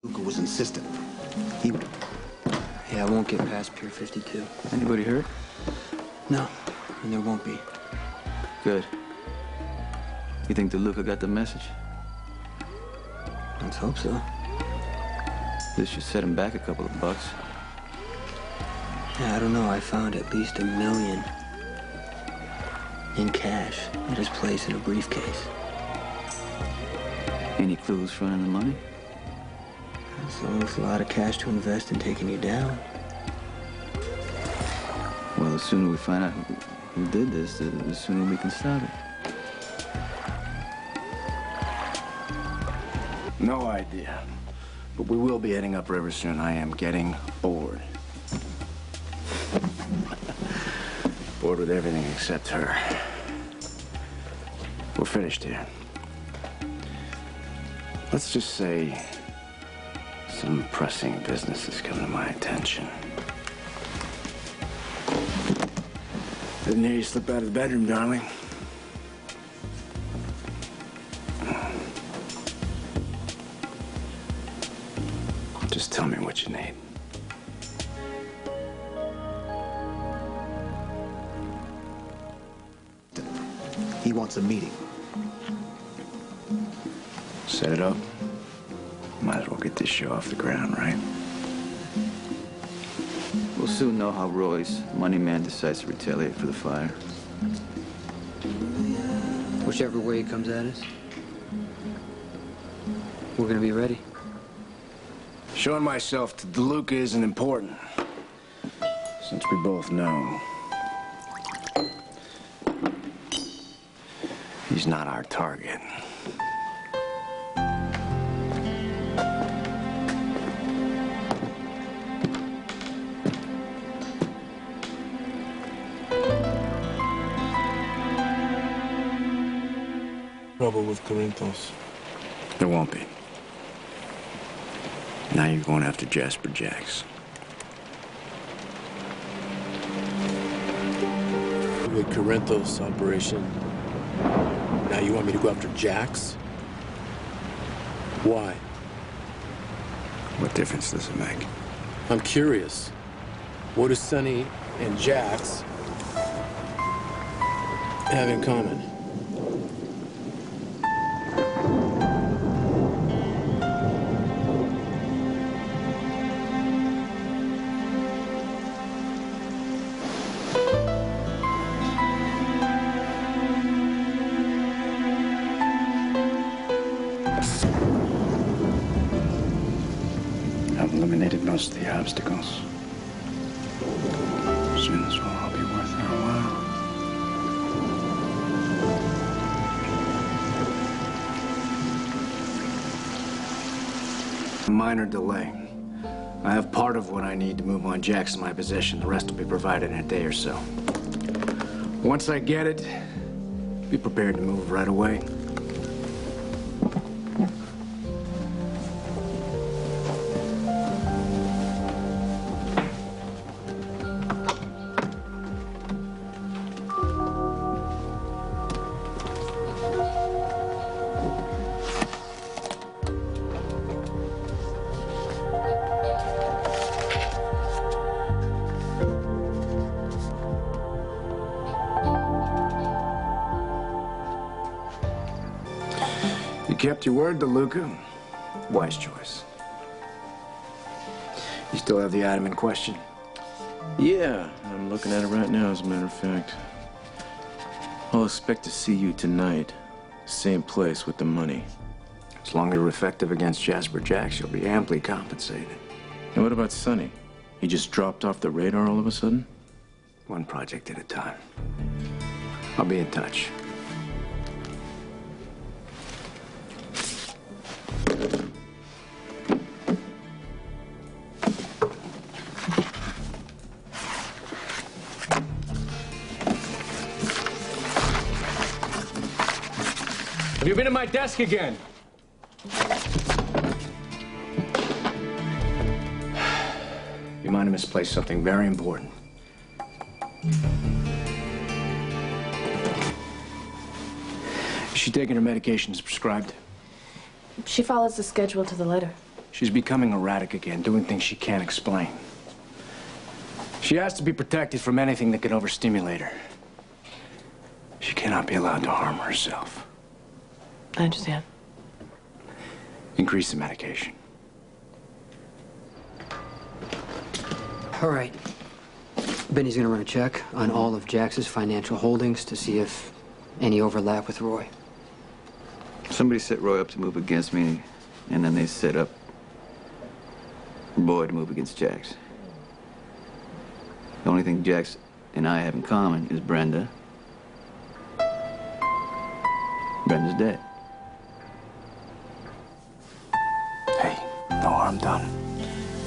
Luca was insistent. He would... Yeah, I won't get past Pier 52. Anybody hurt? No, and there won't be. Good. You think DeLuca got the message? Let's hope so. This should set him back a couple of bucks. Yeah, I don't know. I found at least $1 million in cash at his place in a briefcase. Any clues finding the money? It's a lot of cash to invest in taking you down. Well, the sooner we find out who did this, the sooner we can stop it. No idea. But we will be heading upriver soon. I am getting bored. Bored with everything except her. We're finished here. Let's just say some pressing business has come to my attention. Didn't hear you slip out of the bedroom, darling. Just tell me what you need. He wants a meeting. Set it up. Might as well get this show off the ground, right? We'll soon know how Roy's money man decides to retaliate for the fire. Whichever way he comes at us, we're gonna be ready. Showing myself to DeLuca isn't important, since we both know he's not our target. Trouble with Corinthos. There won't be. Now you're going after Jasper Jacks. The Corinthos operation. Now you want me to go after Jax? Why? What difference does it make? I'm curious. What do Sonny and Jax have in common? I've eliminated most of the obstacles. Soon this will all be worth our while. A minor delay. I have part of what I need to move on Jax in my possession. The rest will be provided in a day or so. Once I get it, be prepared to move right away. You kept your word, DeLuca. Wise choice. You still have the item in question? Yeah, I'm looking at it right now, as a matter of fact. I'll expect to see you tonight. Same place with the money. As long as you're effective against Jasper Jacks, you'll be amply compensated. And what about Sonny? He just dropped off the radar all of a sudden? One project at a time. I'll be in touch. Have you been at my desk again? You might have misplaced something very important. Is she taking her medications prescribed? She follows the schedule to the letter. She's becoming erratic again, doing things she can't explain. She has to be protected from anything that could overstimulate her. She cannot be allowed to harm herself. I understand. Increase the medication. All right. Benny's gonna run a check on all of Jax's financial holdings to see if any overlap with Roy. Somebody set Roy up to move against me, and then they set up Boy to move against Jax. The only thing Jax and I have in common is Brenda. Brenda's dead. Hey, no harm done.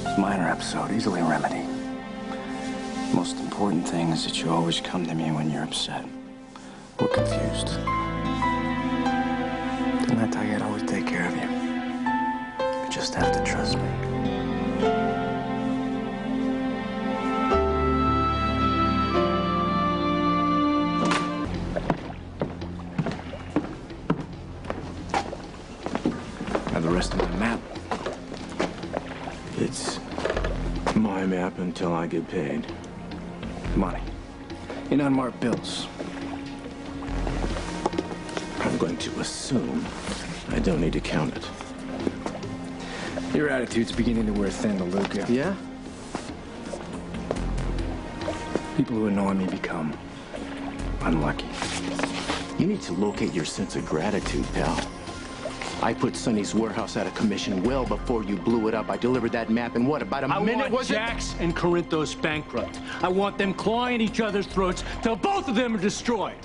It's a minor episode, easily remedied. Most important thing is that you always come to me when you're upset or confused. Didn't I tell you I'd always take care of you? You just have to trust me. Now the rest of the map. It's my map until I get paid. Money. In unmarked bills. I'm going to assume I don't need to count it. Your attitude's beginning to wear thin, DeLuca. Yeah? People who annoy me become unlucky. You need to locate your sense of gratitude, pal. I put Sonny's warehouse out of commission well before you blew it up. I delivered that map in what, about a minute, was it? I want Jax and Corinthos bankrupt. I want them clawing each other's throats till both of them are destroyed.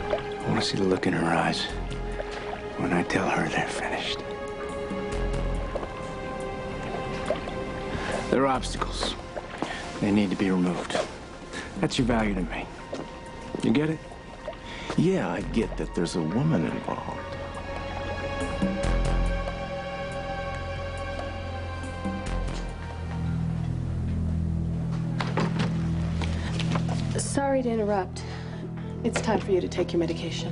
I want to see the look in her eyes when I tell her they're finished. There are obstacles. They need to be removed. That's your value to me. You get it? Yeah, I get that there's a woman involved. Sorry to interrupt. It's time for you to take your medication.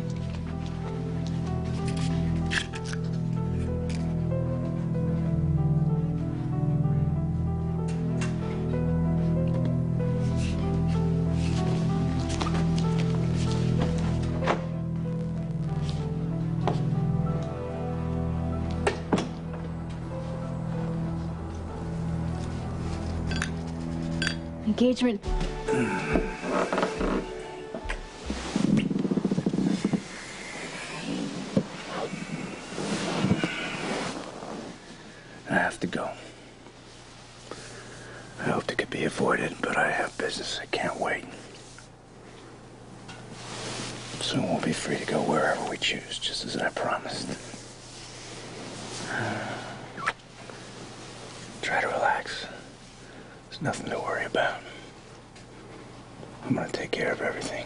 Engagement. I have to go. I hoped it could be avoided, but I have business. I can't wait. Soon we'll be free to go wherever we choose, just as I promised. Try to relax. There's nothing to worry about. I'm gonna take care of everything.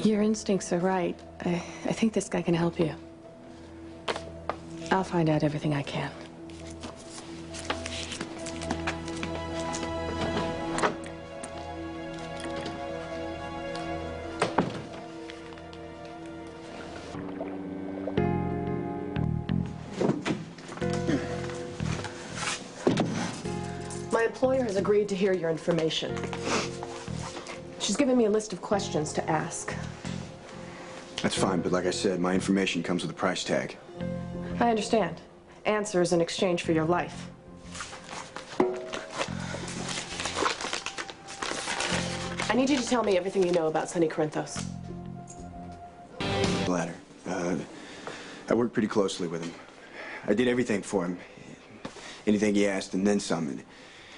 Your instincts are right. I think this guy can help you. I'll find out everything I can. My employer has agreed to hear your information. She's given me a list of questions to ask. That's fine, but like I said, my information comes with a price tag. I understand. Answers in exchange for your life. I need you to tell me everything you know about Sonny Corinthos. The latter. I worked pretty closely with him. I did everything for him. Anything he asked and then some.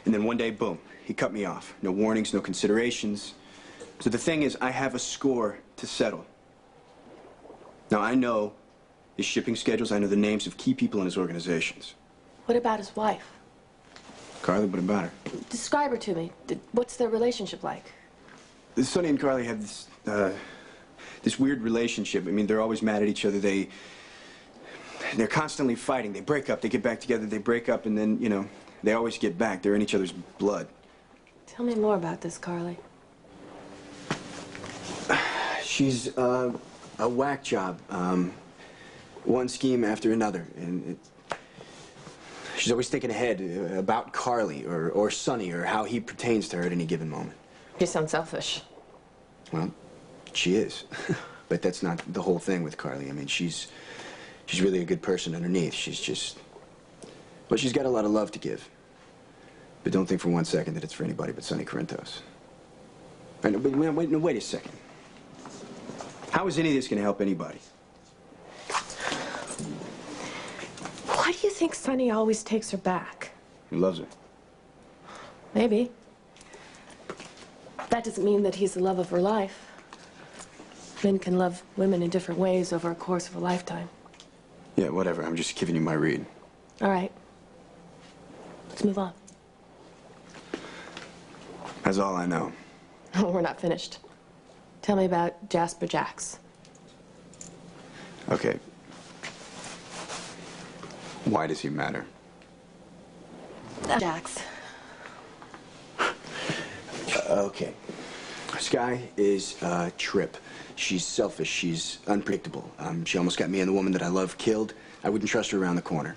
And then one day, boom, he cut me off. No warnings, no considerations. So the thing is, I have a score to settle. Now, I know his shipping schedules. I know the names of key people in his organizations. What about his wife? Carly, what about her? Describe her to me. What's their relationship like? Sonny and Carly have this weird relationship. I mean, they're always mad at each other. They're constantly fighting. They break up, they get back together, they break up, and then, you know, they always get back. They're in each other's blood. Tell me more about this, Carly. She's a whack job. One scheme after another. And she's always thinking ahead about Carly or Sonny or how he pertains to her at any given moment. You sound selfish. Well, she is. But that's not the whole thing with Carly. I mean, she's really a good person underneath. She's just... Well, she's got a lot of love to give. But don't think for one second that it's for anybody but Sonny Corinthos. Wait a second. How is any of this going to help anybody? Why do you think Sonny always takes her back? He loves her. Maybe. That doesn't mean that he's the love of her life. Men can love women in different ways over a course of a lifetime. Yeah, whatever. I'm just giving you my read. All right. Let's move on. That's all I know. Oh, we're not finished. Tell me about Jasper Jacks. Okay. Why does he matter? Jax. Okay. Sky is a trip. She's selfish. She's unpredictable. She almost got me and the woman that I love killed. I wouldn't trust her around the corner.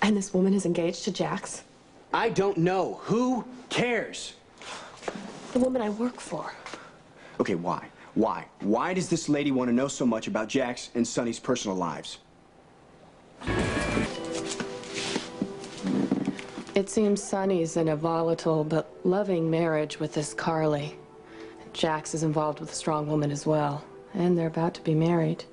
And this woman is engaged to Jax? I don't know. Who cares? The woman I work for. Okay, why? Why? Why does this lady want to know so much about Jax and Sonny's personal lives? It seems Sonny's in a volatile but loving marriage with this Carly. Jax is involved with a strong woman as well, and they're about to be married.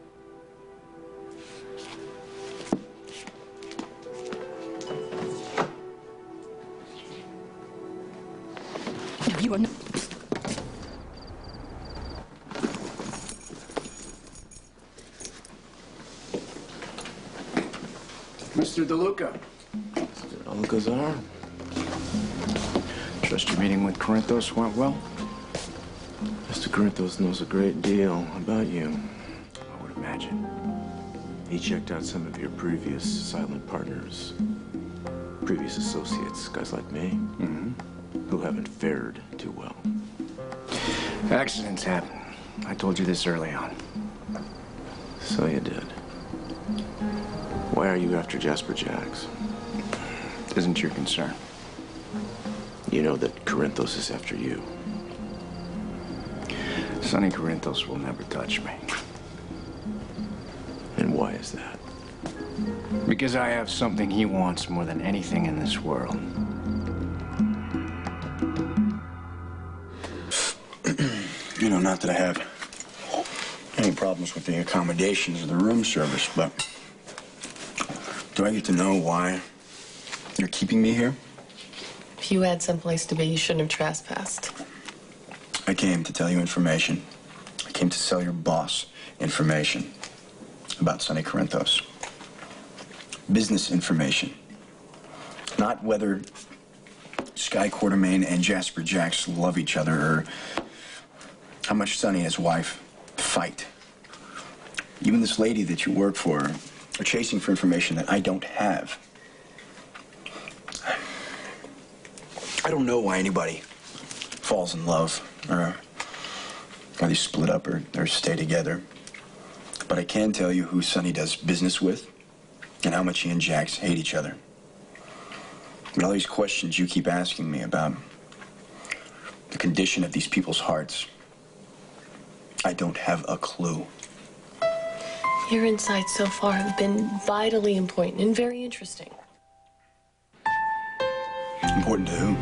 No, you are not. Mr. DeLuca. Mr. Alcazar. Trust your meeting with Corinthos went well? Mr. Corinthos knows a great deal about you. I would imagine. He checked out some of your previous silent partners, previous associates, guys like me, who haven't fared too well. Accidents happen. I told you this early on. So you did. Why are you after Jasper Jacks? Isn't your concern. You know that Corinthos is after you. Sonny Corinthos will never touch me. And why is that? Because I have something he wants more than anything in this world. You know, not that I have any problems with the accommodations or the room service, but do I get to know why you're keeping me here? If you had someplace to be, you shouldn't have trespassed. I came to tell you information. I came to sell your boss information about Sonny Corinthos. Business information. Not whether Sky Quartermain and Jasper Jacks love each other or how much Sonny and his wife fight. Even this lady that you work for, They're chasing for information that I don't have. I don't know why anybody falls in love or why they split up or stay together. But I can tell you who Sonny does business with and how much he and Jax hate each other. And all these questions you keep asking me about the condition of these people's hearts, I don't have a clue. Your insights so far have been vitally important and very interesting. Important to who?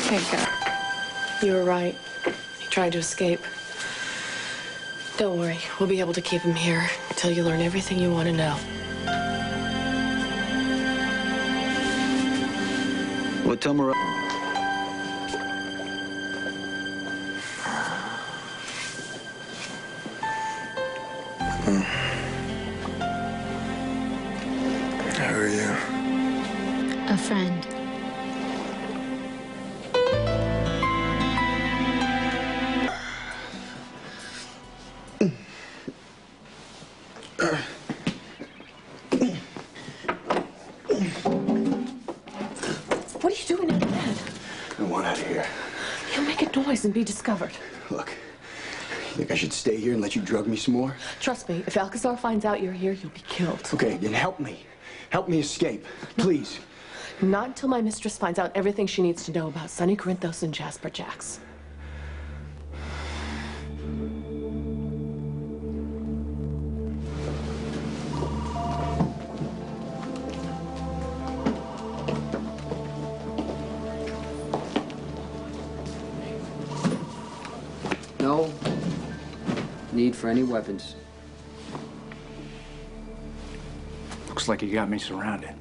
Thank God. You were right. He tried to escape. Don't worry. We'll be able to keep him here until you learn everything you want to know. Well, tell me. How are you? A friend. What are you doing in bed? I want out of here. You'll make a noise and be discovered. Look, you think I should stay here and let you drug me some more? Trust me, if Alcazar finds out you're here, you'll be killed. Okay, then help me. Help me escape, please. Not until my mistress finds out everything she needs to know about Sonny Corinthos and Jasper Jax. No need for any weapons. Looks like you got me surrounded.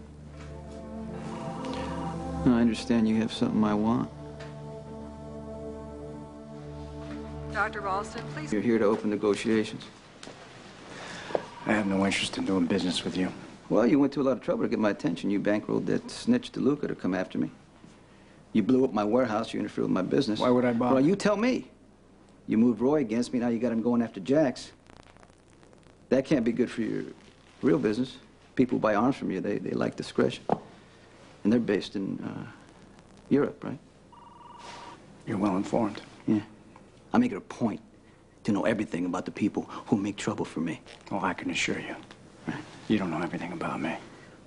I understand you have something I want. Dr. Ralston, please. You're here to open negotiations. I have no interest in doing business with you. Well, you went to a lot of trouble to get my attention. You bankrolled that snitch DeLuca to come after me. You blew up my warehouse. You interfered with my business. Why would I bother? Well, you tell me. You moved Roy against me. Now you got him going after Jax. That can't be good for your real business. People who buy arms from you, they like discretion. And they're based in Europe, right? You're well informed. Yeah. I make it a point to know everything about the people who make trouble for me. Well, I can assure you, you don't know everything about me.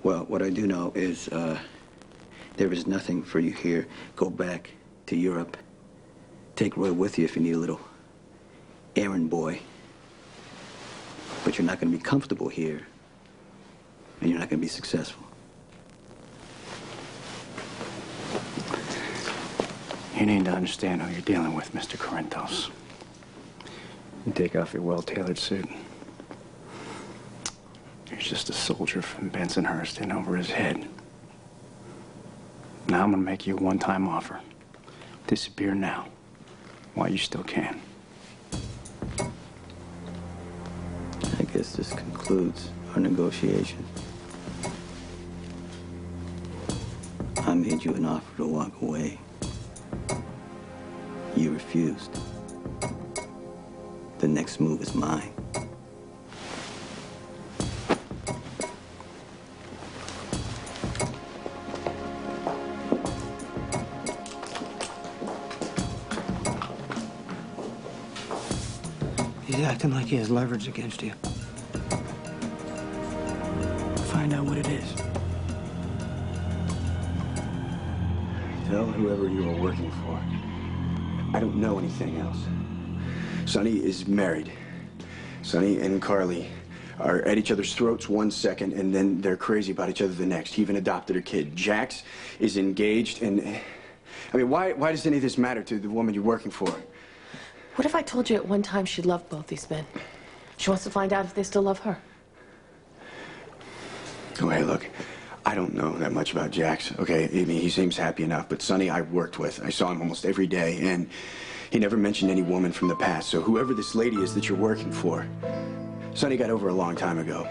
Well, what I do know is there is nothing for you here. Go back to Europe. Take Roy with you if you need a little errand boy. But you're not going to be comfortable here, and you're not going to be successful. You need to understand who you're dealing with, Mr. Corinthos. You take off your well-tailored suit. There's just a soldier from Bensonhurst in over his head. Now I'm gonna make you a one-time offer. Disappear now, while you still can. I guess this concludes our negotiation. I made you an offer to walk away. You refused. The next move is mine. He's acting like he has leverage against you. Find out what it is. Tell whoever you are working for. I don't know anything else. Sonny is married. Sonny and Carly are at each other's throats one second, and then they're crazy about each other the next. He even adopted a kid. Jax is engaged, and... I mean, why does any of this matter to the woman you're working for? What if I told you at one time she loved both these men? She wants to find out if they still love her. Oh, hey, look. I don't know that much about Jax, okay? I mean, he seems happy enough, but Sonny I worked with. I saw him almost every day, and he never mentioned any woman from the past. So whoever this lady is that you're working for, Sonny got over a long time ago.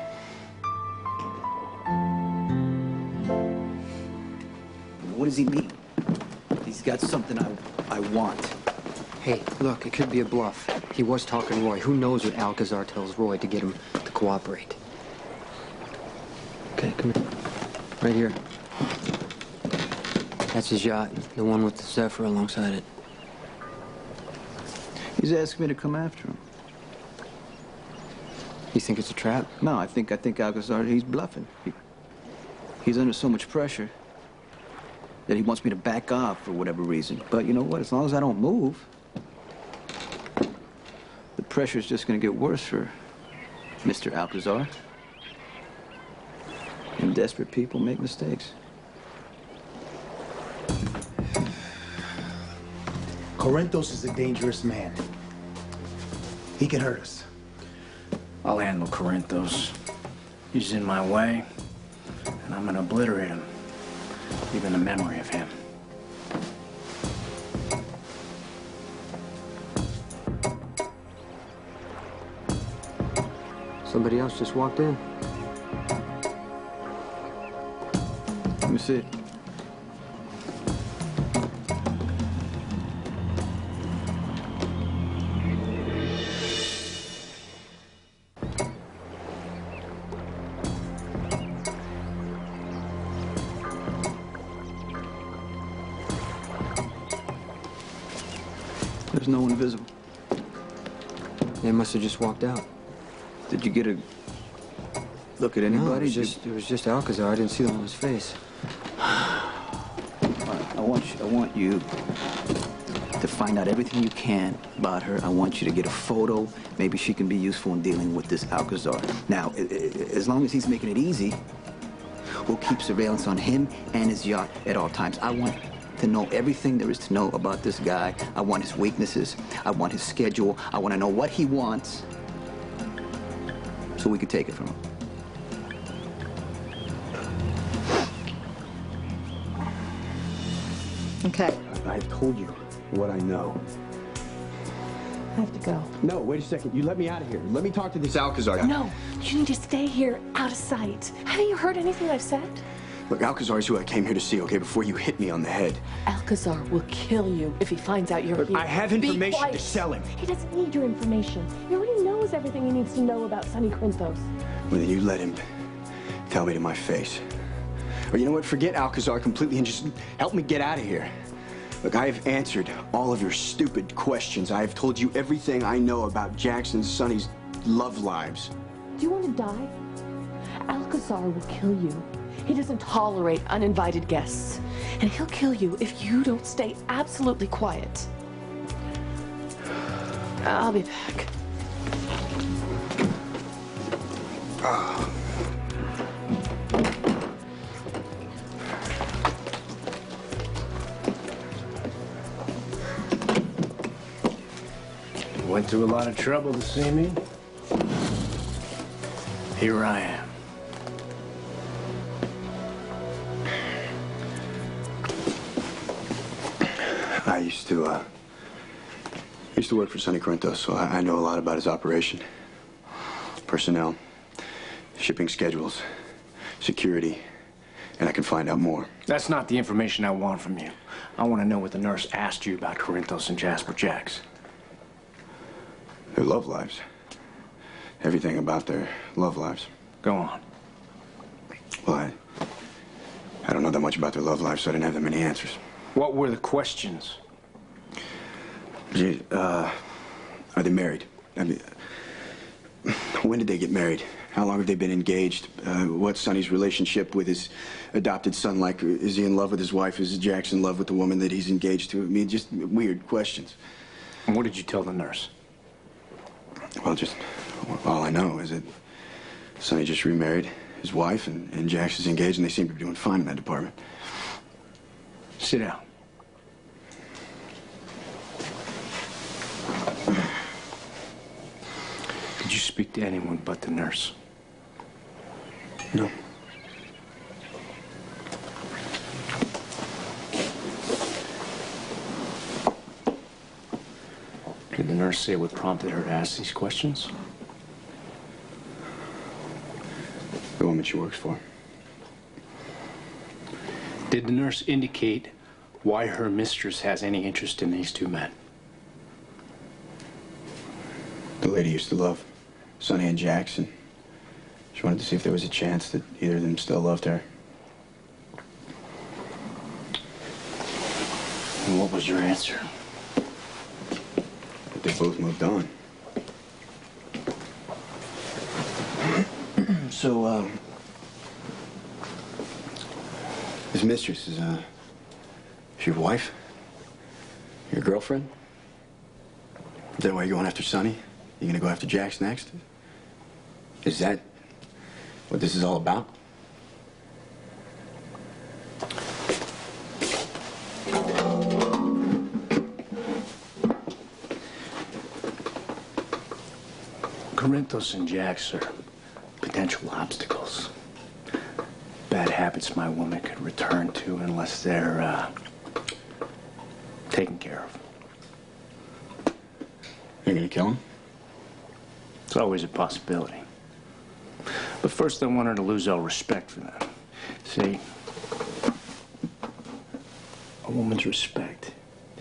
What does he mean? He's got something I want. Hey, look, it could be a bluff. He was talking to Roy. Who knows what Alcazar tells Roy to get him to cooperate? Okay, come here. Right here. That's his yacht, the one with the Zephyr alongside it. He's asking me to come after him. You think it's a trap? No, I think Alcazar, he's bluffing. He's under so much pressure that he wants me to back off for whatever reason. But you know what? As long as I don't move, the pressure's just gonna get worse for Mr. Alcazar. And desperate people make mistakes. Corinthos is a dangerous man. He can hurt us. I'll handle Corinthos. He's in my way, and I'm gonna obliterate him, even the memory of him. Somebody else just walked in. Let me see it. There's no one visible. They must have just walked out. Did you get a look at anybody? No, it was just Alcazar. I didn't see them on his face. I want you to find out everything you can about her. I want you to get a photo. Maybe she can be useful in dealing with this Alcazar. Now, as long as he's making it easy, we'll keep surveillance on him and his yacht at all times. I want to know everything there is to know about this guy. I want his weaknesses. I want his schedule. I want to know what he wants so we can take it from him. Okay. I've told you what I know. I have to go. No, wait a second. You let me out of here. Let me talk to this Alcazar guy. No, you need to stay here, out of sight. Haven't you heard anything I've said? Look, Alcazar is who I came here to see, okay, before you hit me on the head. Alcazar will kill you if he finds out you're here. I have information to sell him. He doesn't need your information. He already knows everything he needs to know about Sonny Corinthos. Well, then you let him tell me to my face. Or you know what? Forget Alcazar completely and just help me get out of here. Look, I have answered all of your stupid questions. I have told you everything I know about Jackson and Sonny's love lives. Do you want to die? Alcazar will kill you. He doesn't tolerate uninvited guests. And he'll kill you if you don't stay absolutely quiet. I'll be back. Went through a lot of trouble to see me. Here I am. I used to work for Sonny Corinthos, so I know a lot about his operation. Personnel, shipping schedules, security, and I can find out more. That's not the information I want from you. I want to know what the nurse asked you about Corinthos and Jasper Jacks. Their love lives. Everything about their love lives. Go on. Well, I don't know that much about their love lives, so I didn't have that many answers. What were the questions? Gee, are they married? I mean, when did they get married? How long have they been engaged? What's Sonny's relationship with his adopted son like? Is he in love with his wife? Is Jackson in love with the woman that he's engaged to? I mean, just weird questions. And what did you tell the nurse? Well, just all I know is that Sonny just remarried his wife, and Jackson's engaged, and they seem to be doing fine in that department. Sit down. Did you speak to anyone but the nurse? No. Did the nurse say what prompted her to ask these questions? The woman she works for. Did the nurse indicate why her mistress has any interest in these two men? The lady used to love Sonny and Jax, and she wanted to see if there was a chance that either of them still loved her. And what was your answer? But they both moved on. So, this mistress is your wife? Your girlfriend? Is that why you're going after Sonny? You gonna go after Jax next? Is that what this is all about? Corinthos and Jax are potential obstacles. Bad habits my woman could return to unless they're taken care of. You're gonna kill him? It's always a possibility. But first I want her to lose all respect for them. See, a woman's respect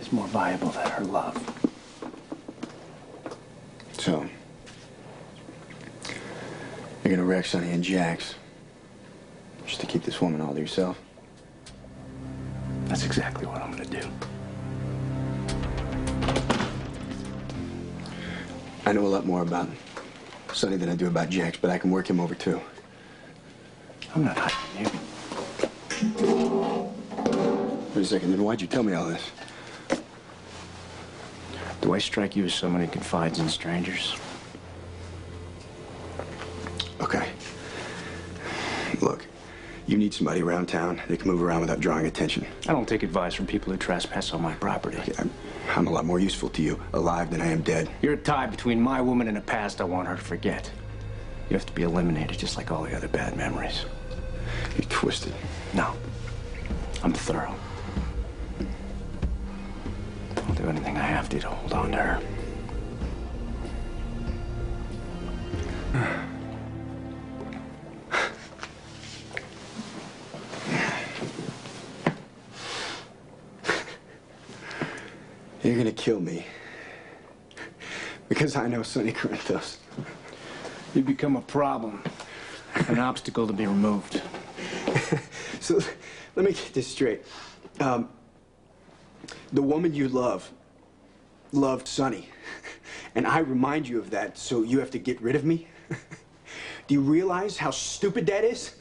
is more valuable than her love. So, you're gonna wreck Sonny and Jax just to keep this woman all to yourself? That's exactly what I'm gonna do. I know a lot more about Sonny than I do about Jax, but I can work him over too. I'm not hiding you. Wait a second, then why'd you tell me all this? Do I strike you as someone who confides in strangers? Okay. Look, you need somebody around town that can move around without drawing attention. I don't take advice from people who trespass on my property. I'm a lot more useful to you alive than I am dead. You're a tie between my woman and a past I want her to forget. You have to be eliminated just like all the other bad memories. You're twisted. No. I'm thorough. I'll do anything I have to hold on to her. You're gonna kill me. Because I know Sonny Corinthos. You become a problem. An obstacle to be removed. So, let me get this straight. The woman you love loved Sonny. And I remind you of that, so you have to get rid of me? Do you realize how stupid that is?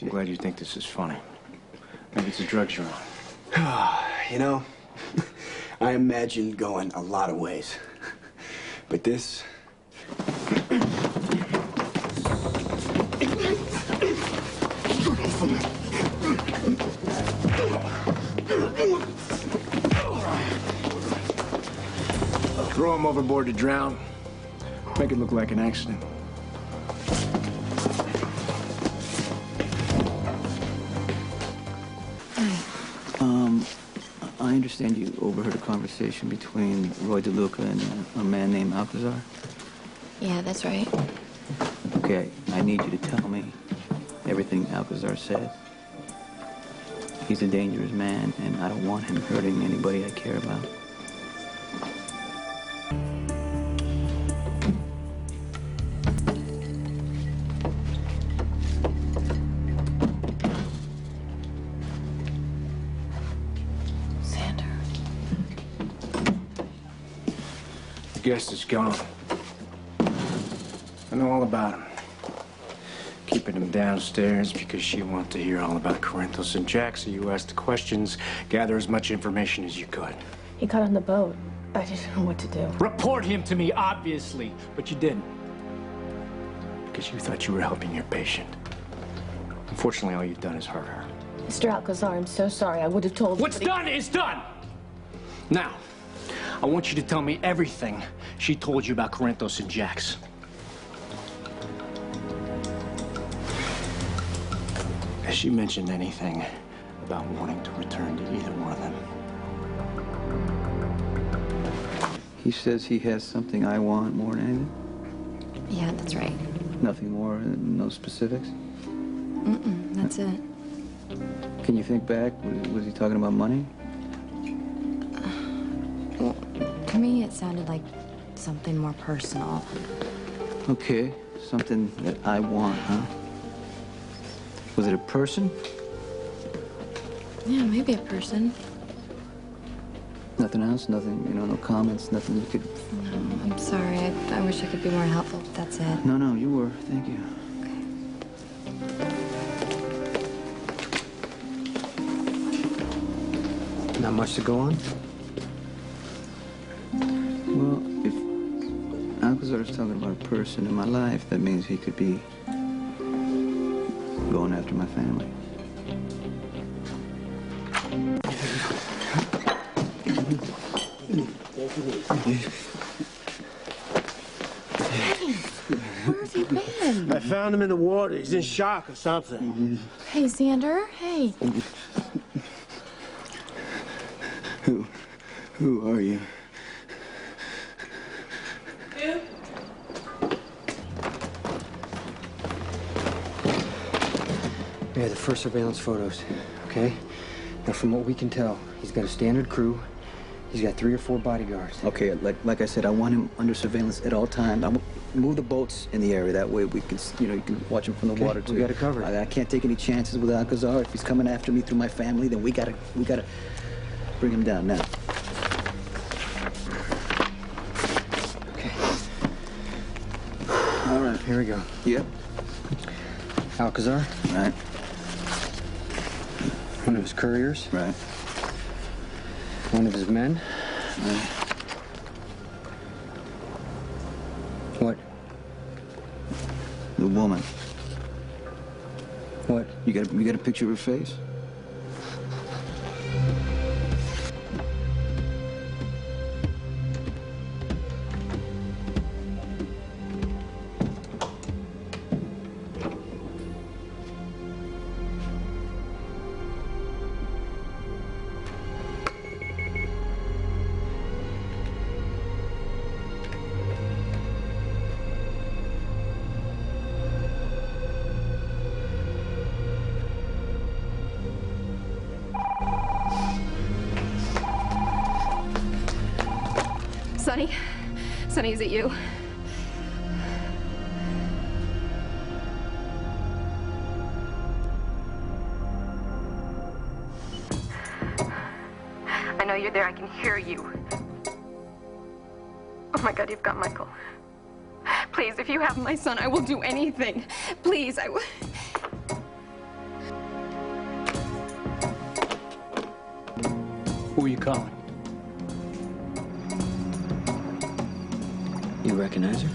I'm glad you think this is funny. Maybe it's the drugs you're on. You know, I imagined going a lot of ways. But this... Throw him overboard to drown. Make it look like an accident. I understand you overheard a conversation between Roy DeLuca and a man named Alcazar? Yeah, that's right. Okay, I need you to tell me everything Alcazar said. He's a dangerous man, and I don't want him hurting anybody I care about. The guest is gone. I know all about him. Keeping him downstairs because she wanted to hear all about Corinthos and Jax, so you asked the questions, gather as much information as you could. He got on the boat. I didn't know what to do. Report him to me, obviously, but you didn't. Because you thought you were helping your patient. Unfortunately, all you've done is hurt her. Mr. Alcazar, I'm so sorry. I would have told you. What's done is done! Now, I want you to tell me everything she told you about Corinthos and Jax. Has she mentioned anything about wanting to return to either one of them? He says he has something I want more than anything? Yeah, that's right. Nothing more, no specifics? Mm-mm, that's it. Can you think back? Was he talking about money? Well, to me, it sounded like something more personal. Okay, something that I want, huh? Was it a person? Yeah, maybe a person. Nothing else? Nothing, no comments, nothing you could... No, I'm sorry. I wish I could be more helpful, but that's it. No, you were. Thank you. Not much to go on? Well, if Alcazar's talking about a person in my life, that means he could be going after my family. Where have you been? I found him in the water. He's in shock or something. Hey, Xander. Hey. Who are you? Yeah, the first surveillance photos, okay? Now, from what we can tell, he's got a standard crew. He's got 3 or 4 bodyguards. Okay, like I said, I want him under surveillance at all times. I'm move the boats in the area. That way we can, you can watch him from the water too. We got it covered. I can't take any chances with Alcazar. If he's coming after me through my family, then we gotta bring him down now. Okay. All right, here we go. Yep. Alcazar. Right. One of his couriers. Right. One of his men. Right. What? The woman. What? You got a picture of her face? Sonny? Sonny, is it you? I know you're there. I can hear you. Oh my God, you've got Michael. Please, if you have my son, I will do anything. Please, I will. Who are you calling? You recognize her?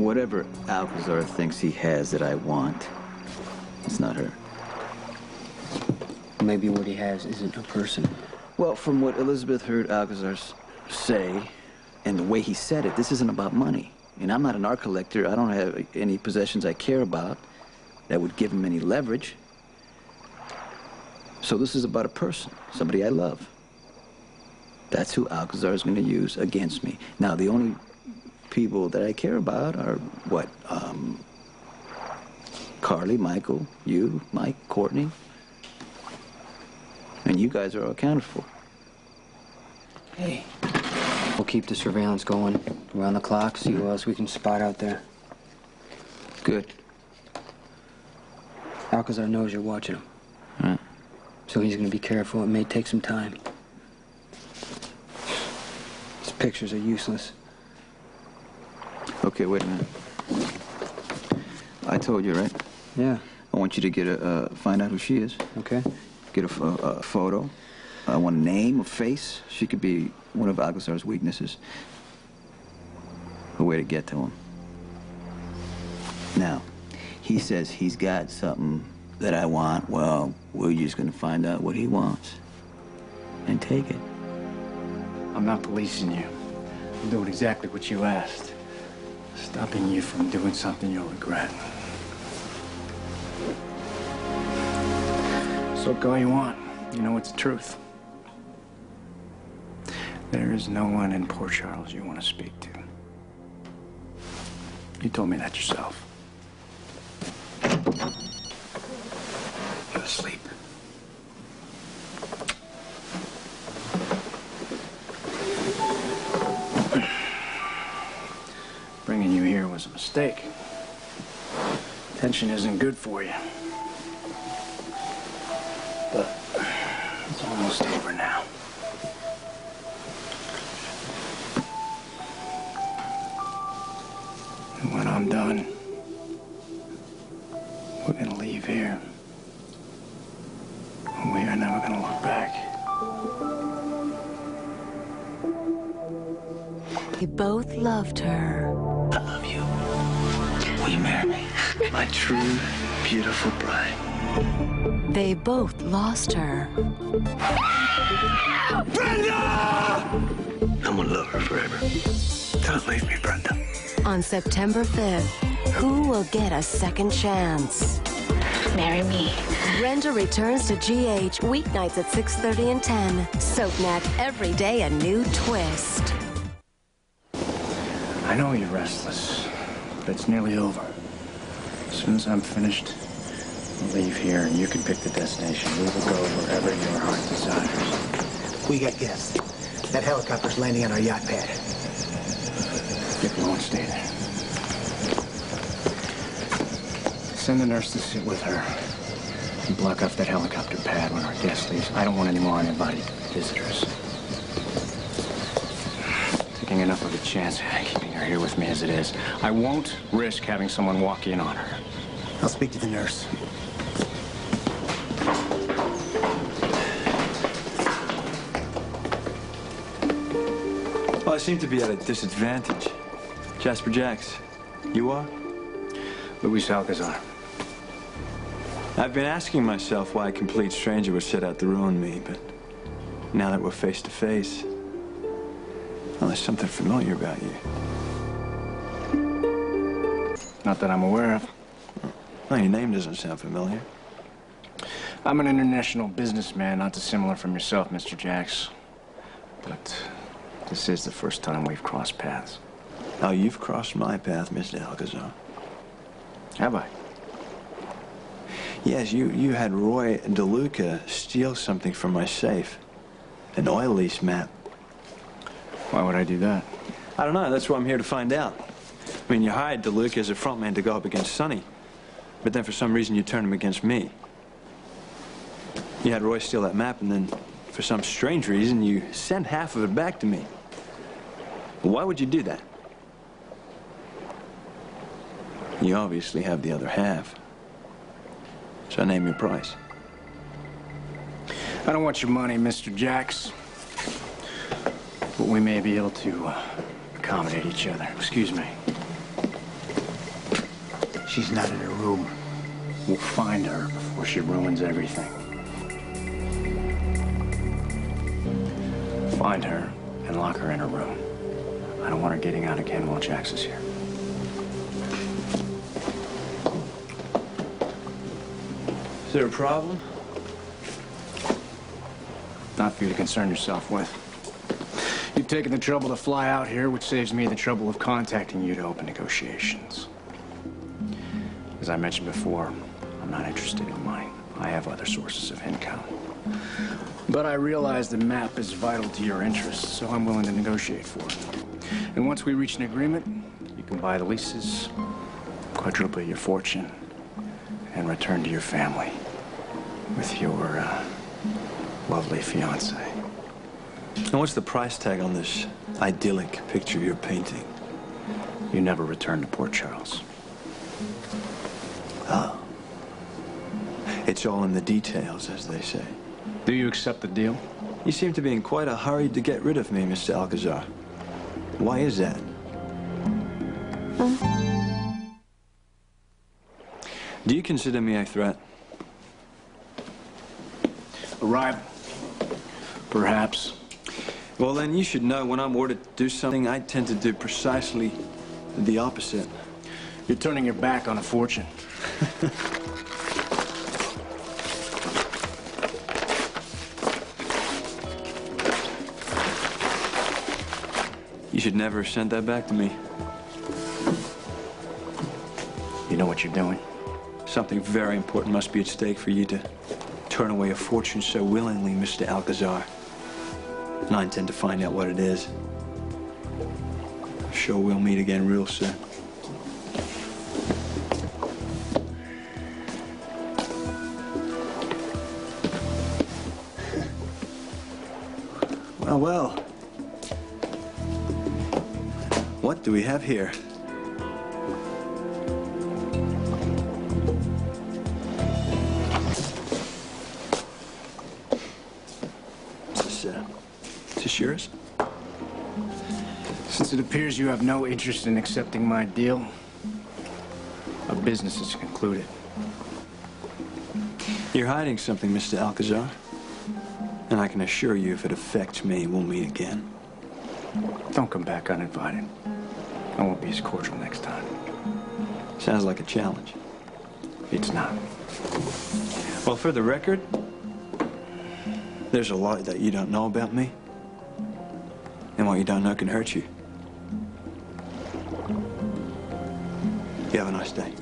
Whatever Alcazar thinks he has that I want, it's not her. Maybe what he has isn't a person. Well, from what Elizabeth heard Alcazar say, and the way he said it, this isn't about money. And I'm not an art collector. I don't have any possessions I care about that would give him any leverage. So this is about a person, somebody I love. That's who Alcazar is going to use against me. Now, the only people that I care about are, what, Carly, Michael, you, Mike, Courtney. And you guys are all accounted for. Hey. We'll keep the surveillance going around the clock, see who else we can spot out there. Good. Alcazar knows you're watching him. Right. So he's going to be careful. It may take some time. His pictures are useless. Okay, wait a minute. I told you, right? Yeah. I want you to get find out who she is. Okay. Get a photo. I want a name, a face. She could be one of Alcazar's weaknesses. A way to get to him. Now, he says he's got something that I want. Well, we're just gonna find out what he wants and take it. I'm not policing you. I'm doing exactly what you asked. Stopping you from doing something you'll regret. So go all you want. You know it's the truth. There is no one in Port Charles you want to speak to. You told me that yourself. You're asleep. Bringing you here was a mistake. Tension isn't good for you. But it's almost over now. And when I'm done, we're gonna leave here. And we are never gonna look back. They both loved her. I love you. Will you marry me? My true, beautiful bride. They both lost her. Brenda! I'm gonna love her forever. Don't leave me, Brenda. On September 5th, who will get a second chance? Marry me. Brenda returns to GH weeknights at 6:30 and 10. SoapNet, every day a new twist. I know you're restless, but it's nearly over. As soon as I'm finished, we'll leave here and you can pick the destination. We will go wherever your heart desires. We got guests. That helicopter's landing on our yacht pad. If you won't stay there. Send the nurse to sit with her and block off that helicopter pad when our guest leaves. I don't want any more uninvited visitors. Taking enough of a chance keeping her here with me as it is. I won't risk having someone walk in on her. I'll speak to the nurse. Well, I seem to be at a disadvantage. Jasper Jacks, you are? Luis Alcazar. I've been asking myself why a complete stranger would set out to ruin me, but now that we're face to face, well, there's something familiar about you. Not that I'm aware of. Well, your name doesn't sound familiar. I'm an international businessman, not dissimilar from yourself, Mr. Jacks. But this is the first time we've crossed paths. Oh, you've crossed my path, Mr. Alcazar. Have I? Yes, you had Roy DeLuca steal something from my safe. An oil lease map. Why would I do that? I don't know. That's what I'm here to find out. I mean, you hired DeLuca as a frontman to go up against Sonny, but then for some reason you turned him against me. You had Roy steal that map, and then for some strange reason you sent half of it back to me. Why would you do that? You obviously have the other half. So name your price. I don't want your money, Mr. Jacks. But we may be able to accommodate each other. Excuse me. She's not in her room. We'll find her before she ruins everything. Find her and lock her in her room. I don't want her getting out again while Jax is here. Is there a problem? Not for you to concern yourself with. You've taken the trouble to fly out here, which saves me the trouble of contacting you to open negotiations. As I mentioned before, I'm not interested in money. I have other sources of income. But I realize the map is vital to your interests, so I'm willing to negotiate for it. And once we reach an agreement, you can buy the leases, quadruple your fortune, and return to your family with your lovely fiancée. And what's the price tag on this idyllic picture you're painting? You never return to Port Charles. Oh. It's all in the details, as they say. Do you accept the deal? You seem to be in quite a hurry to get rid of me, Mr. Alcazar. Why is that? Do you consider me a threat? A rival? Perhaps. Well, then you should know when I'm ordered to do something, I tend to do precisely the opposite. You're turning your back on a fortune. You should never have sent that back to me. You know what you're doing? Something very important must be at stake for you to turn away a fortune so willingly, Mr. Alcazar. And I intend to find out what it is. sure we'll meet again real soon. Well, well. What do we have here? Is this yours? Since it appears you have no interest in accepting my deal, our business is concluded. You're hiding something, Mr. Alcazar. And I can assure you, if it affects me, we'll meet again. Don't come back uninvited. I won't be as cordial next time. Sounds like a challenge. It's not. Well, for the record, there's a lot that you don't know about me. And what you don't know can hurt you. You have a nice day.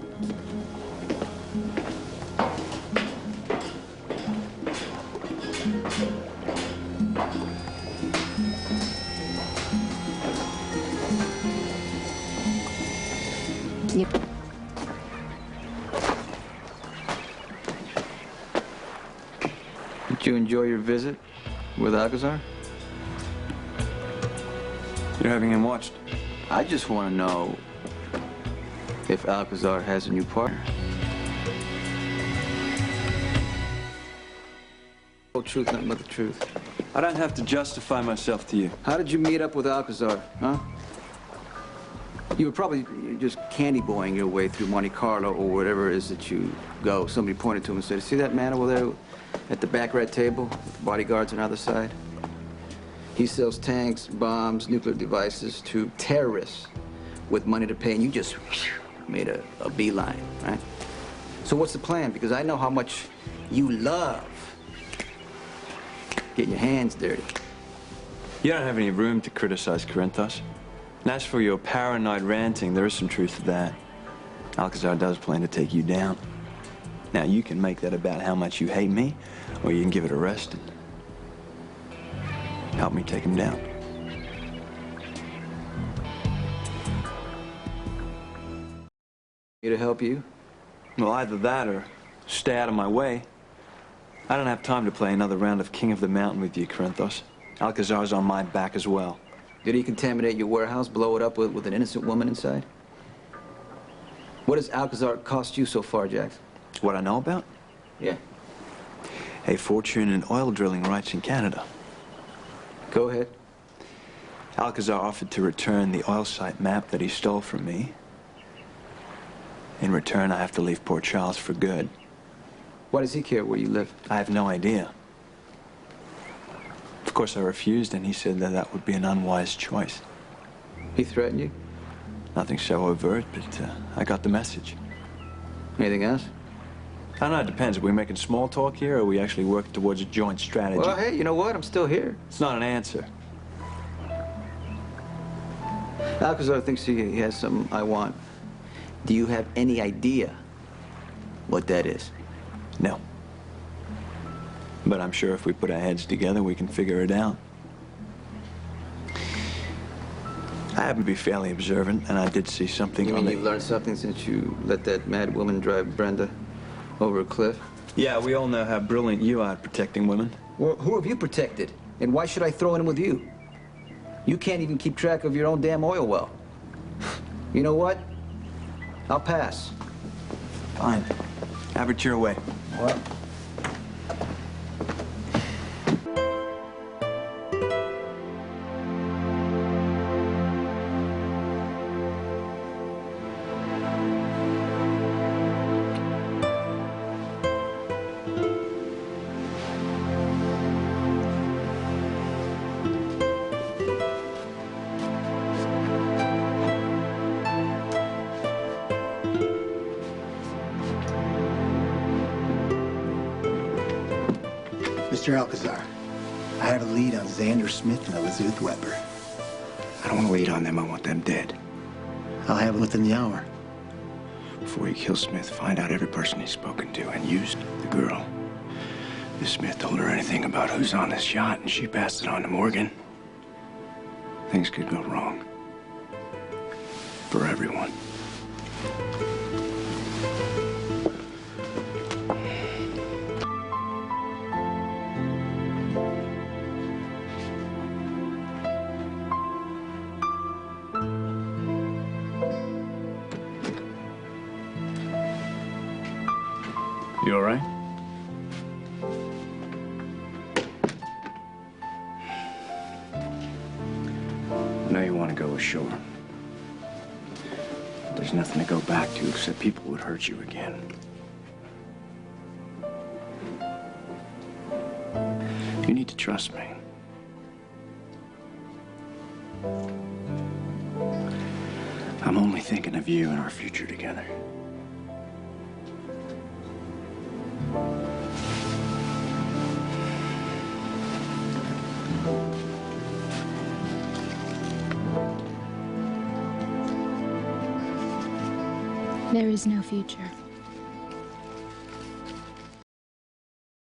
Yep. Did you enjoy your visit with Alcazar? You're having him watched. I just want to know if Alcazar has a new partner. Whole truth, nothing but the truth. I don't have to justify myself to you. How did you meet up with Alcazar, huh? You were probably just candy boying your way through Monte Carlo or whatever it is that you go. Somebody pointed to him and said, "See that man over there at the back red table? Bodyguards on the other side? He sells tanks, bombs, nuclear devices to terrorists with money to pay," and you just made a beeline, right? So what's the plan? Because I know how much you love getting your hands dirty. You don't have any room to criticize Corinthos. And as for your paranoid ranting, there is some truth to that. Alcazar does plan to take you down. Now, you can make that about how much you hate me, or you can give it a rest and help me take him down. Me to help you? Well, either that or stay out of my way. I don't have time to play another round of King of the Mountain with you, Corinthos. Alcazar's on my back as well. Did he contaminate your warehouse, blow it up with an innocent woman inside? What has Alcazar cost you so far, Jax? What I know about? Yeah. A fortune in oil drilling rights in Canada. Go ahead. Alcazar offered to return the oil site map that he stole from me. In return, I have to leave Port Charles for good. Why does he care where you live? I have no idea. Of course, I refused, and he said that that would be an unwise choice. He threatened you? Nothing so overt, but I got the message. Anything else? I don't know, it depends. Are we making small talk here, or are we actually working towards a joint strategy? Well, hey, you know what? I'm still here. It's not an answer. Alcazar thinks he has something I want. Do you have any idea what that is? No. But I'm sure if we put our heads together, we can figure it out. I happen to be fairly observant, and I did see something. You mean you've learned something since you let that mad woman drive Brenda over a cliff? Yeah, we all know how brilliant you are at protecting women. Well, who have you protected? And why should I throw in with you? You can't even keep track of your own damn oil well. You know what? I'll pass. Fine. Have it your way. What? Mr. Alcazar, I have a lead on Xander Smith and Elizabeth Weber. I don't want to lead on them. I want them dead. I'll have it within the hour. Before you kill Smith, find out every person he's spoken to and use the girl. If Smith told her anything about who's on this yacht and she passed it on to Morgan, things could go wrong. For everyone. You all right? I know you want to go ashore. There's nothing to go back to except people would hurt you again. You need to trust me. I'm only thinking of you and our future together. There is no future.